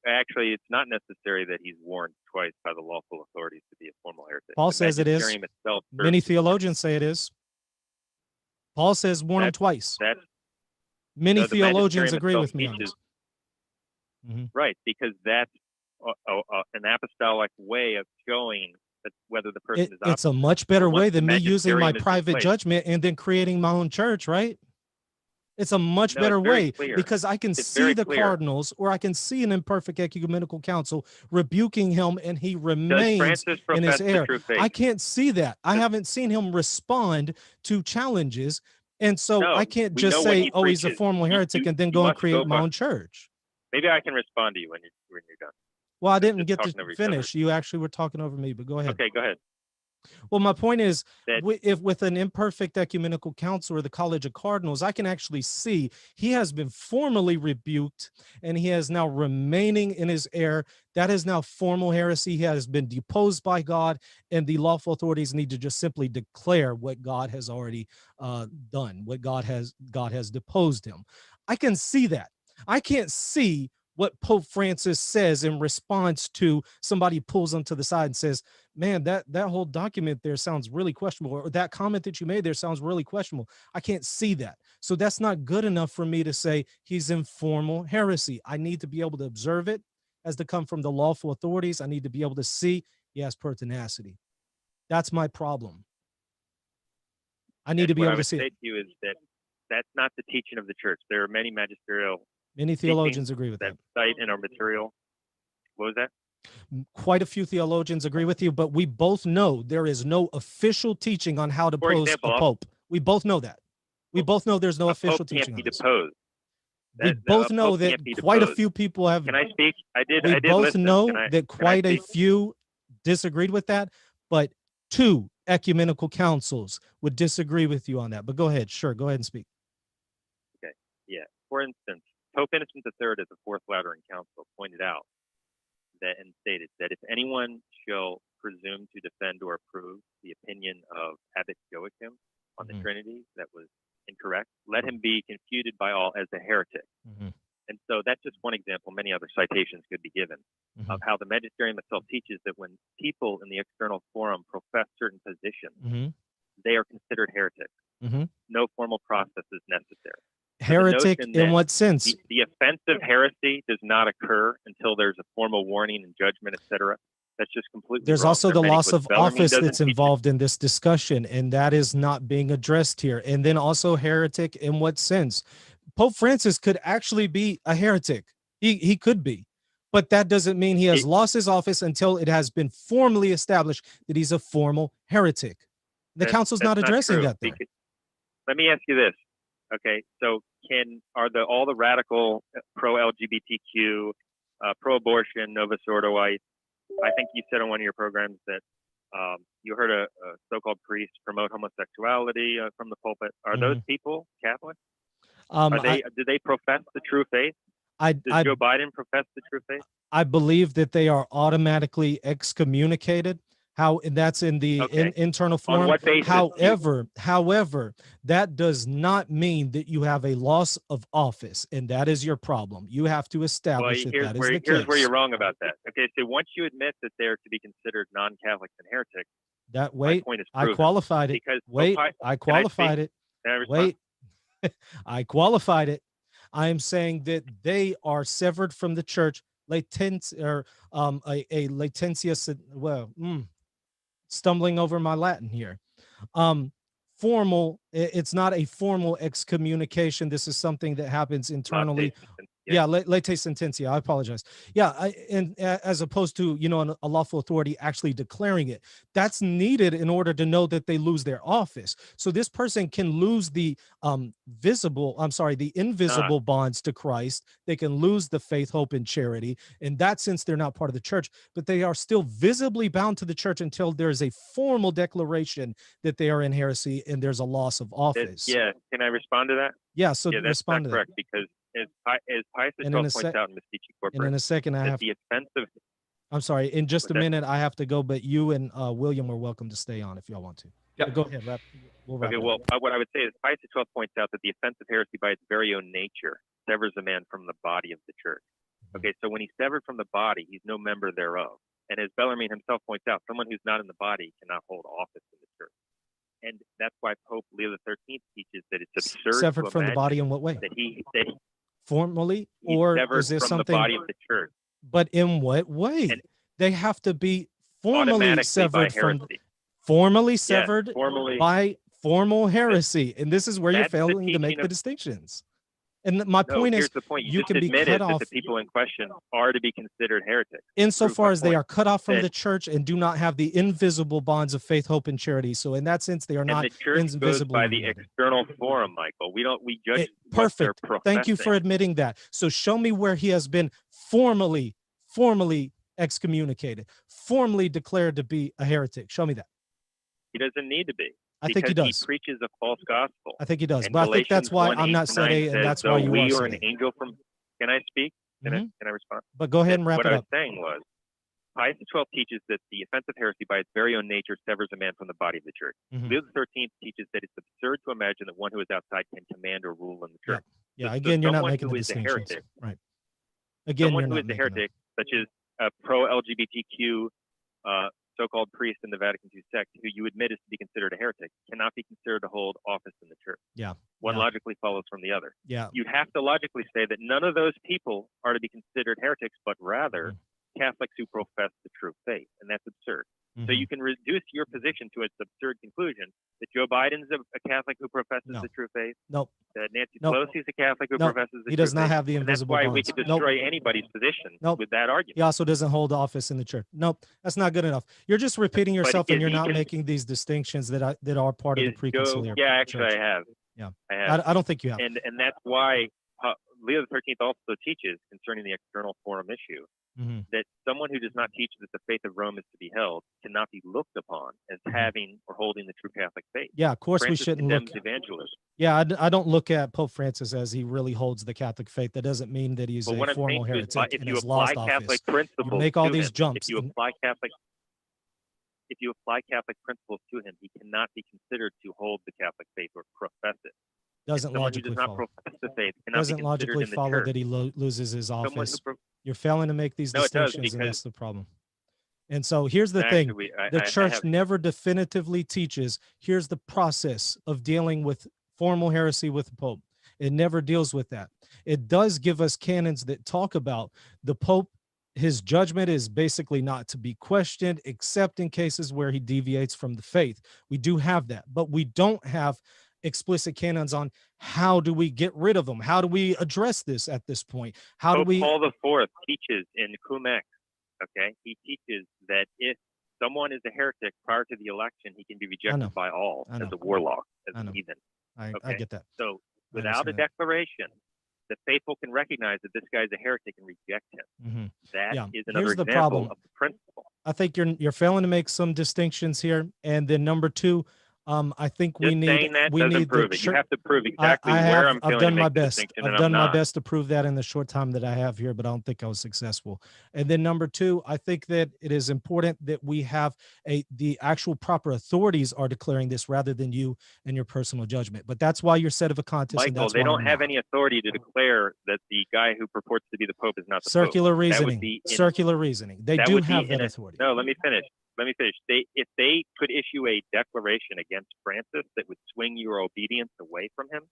Actually, it's not necessary that he's warned twice by the lawful authorities to be a formal heretic. Paul The says it is. magisterium itself Many theologians say it is. Paul says warn them twice. Many theologians agree with me on this. Right, because that's an apostolic way of showing that whether the person is. It's a much better way than me using my private judgment and then creating my own church, right? It's a much better way because I can see the cardinals, or I can see an imperfect ecumenical council rebuking him and he remains in his error. I can't see that. I haven't seen him respond to challenges. And so I can't just say, oh, he's a formal heretic and then go and create my own church. Maybe I can respond to you when you're done. Well, I didn't get to finish. You actually were talking over me, but go ahead. Okay, go ahead. Well, my point is, if with an imperfect ecumenical council or the College of Cardinals, I can actually see he has been formally rebuked and he is now remaining in his error. That is now formal heresy. He has been deposed by God, and the lawful authorities need to just simply declare what God has already done, what God has deposed him. I can see that. I can't see what Pope Francis says in response to somebody pulls him to the side and says, man, that whole document there sounds really questionable, or that comment that you made there sounds really questionable. I can't see that. So that's not good enough for me to say he's in formal heresy. I need to be able to observe it as to come from the lawful authorities. I need to be able to see he has pertinacity. That's my problem. I need to be able to see it. What I would say to you is that that's not the teaching of the church. There are many magisterial. Many theologians agree with that. Cite in our material. What was that? Quite a few theologians agree with you, but we both know there is no official teaching on how to depose a pope. We both know that. We both know there's no official teaching on this. We both know that quite a few people have. Can I speak? I did. We both know that quite a few disagreed with that, but 2 ecumenical councils would disagree with you on that. But go ahead. Sure. Go ahead and speak. Okay. Yeah. For instance, Pope Innocent III at the Fourth Lateran Council pointed out that and stated that if anyone shall presume to defend or approve the opinion of Abbot Joachim on the Trinity that was incorrect, let him be confuted by all as a heretic. And so that's just one example. Many other citations could be given of how the magisterium itself teaches that when people in the external forum profess certain positions, they are considered heretics. No formal process is necessary. Heretic in what sense? The offensive heresy does not occur until there's a formal warning and judgment, etc. That's just completely There's wrong. also the loss of office that's involved in this discussion, and that is not being addressed here. And then also heretic in what sense? Pope Francis could actually be a heretic. He could be, but that doesn't mean he has lost his office until it has been formally established that he's a formal heretic. The council's not addressing that there. Let me ask you this. Okay, so are all the radical pro-LGBTQ, pro-abortion, Novus Ordoites? I think you said on one of your programs that you heard a so-called priest promote homosexuality from the pulpit. Are those people Catholic? Do they profess the true faith? Does Joe Biden profess the true faith? I believe that they are automatically excommunicated. That's in the internal forum. On what basis? However, that does not mean that you have a loss of office, and that is your problem. You have to establish that is the case. Here's where you're wrong about that. Okay, so once you admit that they're to be considered non-Catholics and heretics, my point is proven. I qualified it. I qualified it. I qualified it. I am saying that they are severed from the church. Stumbling over my Latin here. Formal, it's not a formal excommunication. This is something that happens internally. Yeah, late sententia. I apologize. Yeah, and as opposed to, a lawful authority actually declaring it. That's needed in order to know that they lose their office. So this person can lose the invisible bonds to Christ. They can lose the faith, hope, and charity. In that sense, they're not part of the church, but they are still visibly bound to the church until there's a formal declaration that they are in heresy and there's a loss of office. Yeah, can I respond to that? Yeah, so that's respond not to correct that. Because as Pius XII points out in Mystici Corporis, and in a second I have the offensive. I'm sorry, in just a minute I have to go, but you and William are welcome to stay on if y'all want to. Yeah, go ahead. We'll wrap okay, well, what I would say is Pius XII points out that the offensive heresy by its very own nature severs a man from the body of the church. Okay, so when he's severed from the body, he's no member thereof. And as Bellarmine himself points out, someone who's not in the body cannot hold office in the church. And that's why Pope Leo XIII teaches that it's absurd Severed to from the imagine body in what way? that he Formally, he's or severed is this from something? the body of the church. But in what way? And They have to be formally automatically severed by from, heresy. formally Yes, severed formally. by formal heresy. And this is where you're That's the failing to make teaching the of. distinctions. And my No, point here's is, the point. You you just can be admitted cut that off the people in question are to be considered heretics. Prove insofar my as they point. are cut off from That- the church and do not have the invisible bonds of faith, hope, and charity. So in that sense, they are And not the church goes invisible. by the external forum, Michael. We judge what they're Perfect. professing. Thank you for admitting that. So show me where he has been formally excommunicated, formally declared to be a heretic. Show me that. He doesn't need to be. I think he Because does. he preaches a false gospel. I think he does. And But I think that's Galatians why I'm not 1:8-9 saying, and says, that's though why you we are are an saying. angel from. Can I speak? Can I respond? But go ahead and wrap what it I was up. saying was, Pius XII teaches that the offensive heresy by its very own nature severs a man from the body of the church. Mhm. Leo XIII teaches that it's absurd to imagine that one who is outside can command or rule in the church. Yeah, So again, you're not someone making who the is a distinctions. heretic, Right. Again, someone you're who not is a making heretic, such as a pro-LGBTQ so-called priest in the Vatican II sect, who you admit is to be considered a heretic, cannot be considered to hold office in the church. Yeah. One Yeah. logically follows from the other. Yeah. You'd have to logically say that none of those people are to be considered heretics, but rather Catholics who profess the true faith, and that's absurd. So you can reduce your position to its absurd conclusion that Joe Biden's a Catholic who professes No. the true faith, Nope. that Nancy Nope. Pelosi's a Catholic who Nope. professes the He true does not faith. have the And that's invisible why we bonds. could Nope. destroy anybody's position Nope. with that argument. He also doesn't hold office in the church. Nope, that's not good enough. You're just repeating yourself, and is you're he not con- making these distinctions that are part of the Is Joe, preconciliar yeah, actually church. I have. Yeah. I have. I don't think you have. And that's why Leo XIII also teaches concerning the external forum issue Mhm. that someone who does not teach that the faith of Rome is to be held cannot be looked upon as having or holding the true Catholic faith. Yeah, of course Francis we shouldn't look. condemns evangelism. Yeah, I don't look at Pope Francis as he really holds the Catholic faith. That doesn't mean that he's But a what I'm formal saying is, heretic if and you has apply lost office. Catholic principles You make all to these him, jumps. if you apply Catholic principles to him, he cannot be considered to hold the Catholic faith or profess it. Doesn't Someone who logically does not follow. profess the faith cannot Doesn't be considered logically in the follow church. that he loses his Someone office. who You're failing to make these No, it does, distinctions, and because- that's the problem. And so here's the Actually, thing. I The church have- never definitively teaches, here's the process of dealing with formal heresy with the Pope. It never deals with that. It does give us canons that talk about the Pope. His judgment is basically not to be questioned, except in cases where he deviates from the faith. We do have that, but we don't have explicit canons on how do we get rid of them? How do we address this at this point? How do Pope we? Paul IV teaches in Cum Ex, okay? He teaches that if someone is a heretic prior to the election, he can be know. rejected by all I as know. a warlock, I as know. a heathen. I Okay. get that. So I without a understand that. declaration, the faithful can recognize that this guy is a heretic and reject him. Mhm. That Yeah. is another Here's the example problem. of the principle. I think you're failing to make some distinctions here. And then number two, I think we Just need saying that doesn't the prove it. You church. have to prove exactly I where have. I'm I've failing done to my make the best. distinction, I've and done I'm my not. best to prove that in the short time that I have here, but I don't think I was successful. And then number two, I think that it is important that we have the actual proper authorities are declaring this rather than you and your personal judgment. But that's why you're set of a contest. and Michael, that's they why don't I'm have not. any authority to declare that the guy who purports to be the Pope is not the Circular Pope. That would reasoning. be Circular reasoning. They that do would be have that in a- authority. No, let me finish. If they could issue a declaration against Francis that would swing your obedience away from him,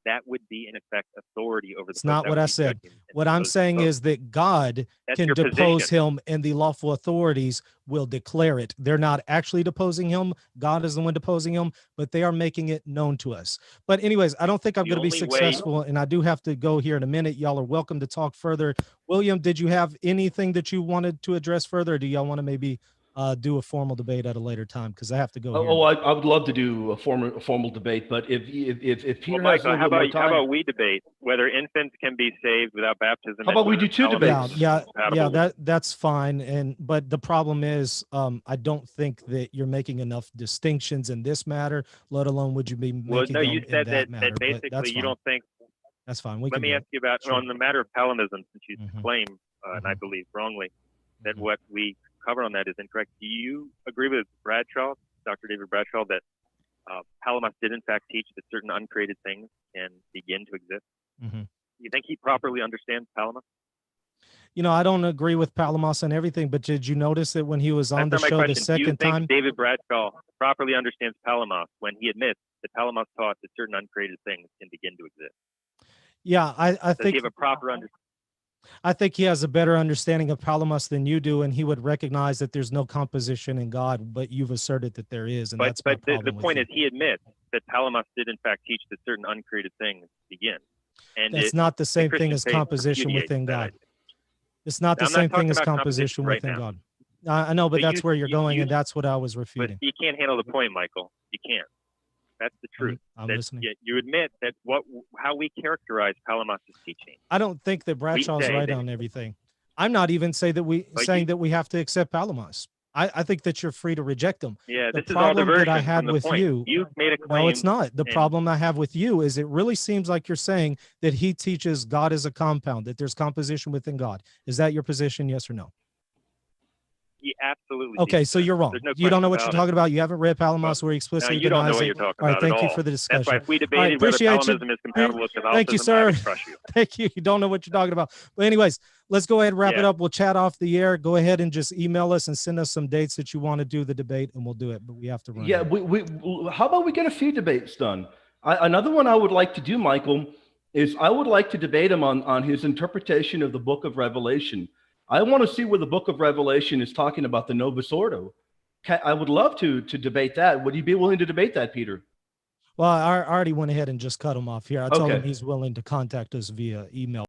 that would be in effect authority over the It's Pope. not That what would I be said. judging and What I'm deposing the saying Pope. is that God That's can your depose position. him and the lawful authorities will declare it. They're not actually deposing him. God is the one deposing him, but they are making it known to us. But anyways, I don't think I'm The going to be only way- successful, and I do have to go here in a minute. Y'all are welcome to talk further. William, did you have anything that you wanted to address further, or do y'all want to maybe do a formal debate at a later time? Because I have to go here. I would love to do a formal debate, but if Peter Well, has a Michael, little how bit more about time, we debate whether infants can be saved without baptism? How about we and do two whether debates? elements Yeah, are compatible with- that's fine. But the problem is, I don't think that you're making enough distinctions in this matter, let alone would you be making Well, no, them you in said that matter. that But that's basically you fine. don't think. That's fine. We Let can me do ask it. you about Sure. on the matter of Palinism, since you Mhm. claim, and I Mhm. believe wrongly, that Mhm. what we cover on that is incorrect. Do you agree with Bradshaw, Dr. David Bradshaw, that Palamas did in fact teach that certain uncreated things can begin to exist? Mhm. You think he properly understands Palamas? I don't agree with Palamos and everything, but did you notice that when he was on the That's not my show the question. Do you second think time? David Bradshaw properly understands Palamos when he admits that Palamos taught that certain uncreated things can begin to exist? Yeah, I Does think he have a proper understanding? I think he has a better understanding of Palamos than you do, and he would recognize that there's no composition in God, but you've asserted that there is, and But that's my the problem with point you. is, he admits that Palamos did in fact teach that certain uncreated things begin. And That's not the same thing Christian as faith composition repudiates within that God. idea. It's not the I'm not same thing talking as about composition right within now. God. I know, but But that's where you're going, and that's what I was But refuting. you can't handle the point, Michael. You can't. That's the truth. I'm That listening. You admit that how we characterize Palamos' teaching. I don't think that Bradshaw's say right that- on everything. I'm not even saying that we have to accept Palamos. I think that you're free to reject them. Yeah, The this is all problem diversion that I had from the with point. you. You've made a claim. No, it's not. The and- problem I have with you is it really seems like you're saying that he teaches God as a compound, that there's composition within God. Is that your position? Yes or no? He absolutely. Okay, teaches so that. you're wrong. There's no You don't know what question you're talking about. You haven't read Palamos Well, where he No, explicitly you don't know denies what it. you're talking All right, about thank at you all. for the That's why discussion. if we All right, debated whether appreciate you. Palamism is compatible with Catholicism, Thank you, I sir. would crush you. Thank you. You don't know what you're talking about. But anyways, let's go ahead and wrap it Yeah. up. We'll chat off the air. Go ahead and just email us and send us some dates that you want to do the debate, and we'll do it. But we have to run. Yeah, how about we get a few debates done? Another one I would like to do, Michael, is I would like to debate him on his interpretation of the book of Revelation. I want to see where the book of Revelation is talking about the Novus Ordo. I would love to debate that. Would you be willing to debate that, Peter? Well, I already went ahead and just cut him off here. I told him Okay. he's willing to contact us via email.